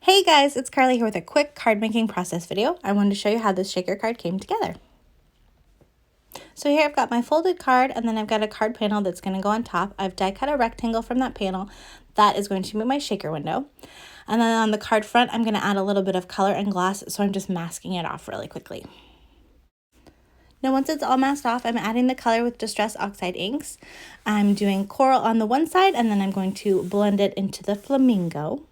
Hey guys, it's Carly here with a quick card making process video. I wanted to show you how this shaker card came together. So here I've got my folded card, and then I've got a card panel that's going to go on top. I've die cut a rectangle from that panel that is going to be my shaker window. And then on the card front, I'm going to add a little bit of color and gloss, so I'm just masking it off really quickly. Now once it's all masked off, I'm adding the color with Distress Oxide inks. I'm doing coral on the one side, and then I'm going to blend it into the flamingo.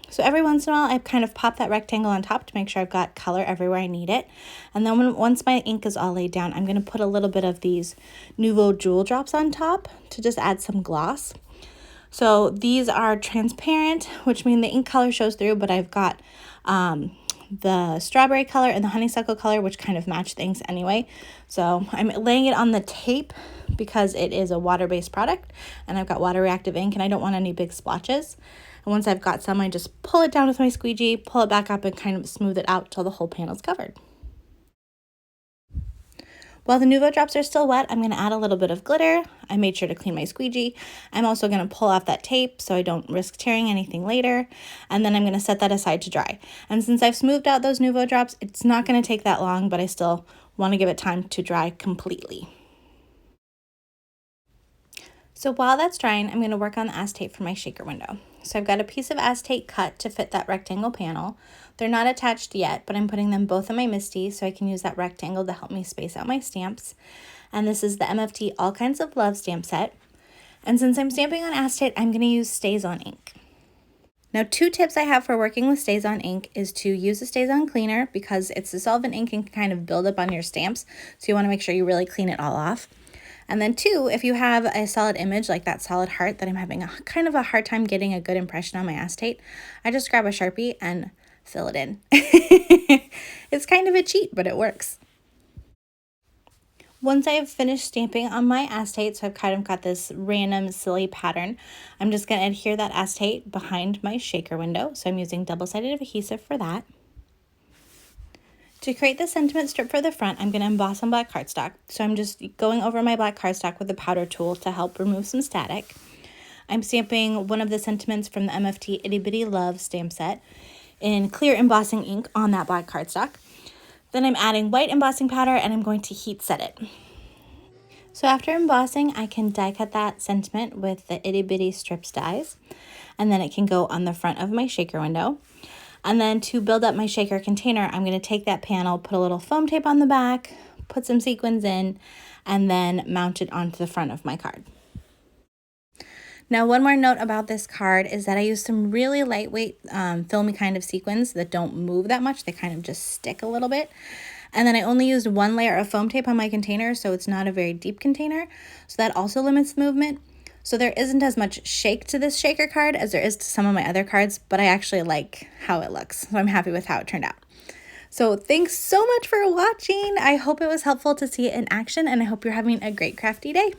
So every once in a while, I kind of pop that rectangle on top to make sure I've got color everywhere I need it. And then once my ink is all laid down, I'm going to put a little bit of these Nouveau Jewel drops on top to just add some gloss. So these are transparent, which means the ink color shows through, but I've got the strawberry color and the honeysuckle color, which kind of match the inks anyway. So I'm laying it on the tape because it is a water-based product, and I've got water reactive ink, and I don't want any big splotches. And once I've got some, I just pull it down with my squeegee, pull it back up, and kind of smooth it out till the whole panel's covered. While the Nouveau drops are still wet, I'm going to add a little bit of glitter. I made sure to clean my squeegee. I'm also going to pull off that tape so I don't risk tearing anything later. And then I'm going to set that aside to dry. And since I've smoothed out those Nouveau drops, it's not going to take that long, but I still want to give it time to dry completely. So while that's drying, I'm going to work on the acetate for my shaker window. So I've got a piece of acetate cut to fit that rectangle panel. They're not attached yet, but I'm putting them both in my MISTI so I can use that rectangle to help me space out my stamps. And this is the MFT All Kinds of Love stamp set. And since I'm stamping on acetate, I'm going to use StazOn ink. Now, 2 tips I have for working with StazOn ink is to use a StazOn cleaner because it's a solvent ink and can kind of build up on your stamps. So you want to make sure you really clean it all off. And then 2, if you have a solid image like that solid heart that I'm having a kind of a hard time getting a good impression on my acetate, I just grab a Sharpie and fill it in. It's kind of a cheat, but it works. Once I've finished stamping on my acetate, so I've kind of got this random silly pattern, I'm just going to adhere that acetate behind my shaker window. So I'm using double-sided adhesive for that. To create the sentiment strip for the front, I'm going to emboss on black cardstock. So I'm just going over my black cardstock with a powder tool to help remove some static. I'm stamping one of the sentiments from the MFT Itty Bitty Love stamp set in clear embossing ink on that black cardstock. Then I'm adding white embossing powder, and I'm going to heat set it. So after embossing, I can die cut that sentiment with the Itty Bitty Strips dies, and then it can go on the front of my shaker window. And then to build up my shaker container, I'm going to take that panel, put a little foam tape on the back, put some sequins in, and then mount it onto the front of my card. Now, one more note about this card is that I used some really lightweight filmy kind of sequins that don't move that much. They kind of just stick a little bit. And then I only used 1 layer of foam tape on my container, so it's not a very deep container. So that also limits the movement. So there isn't as much shake to this shaker card as there is to some of my other cards, but I actually like how it looks. So I'm happy with how it turned out. So thanks so much for watching. I hope it was helpful to see it in action, and I hope you're having a great crafty day.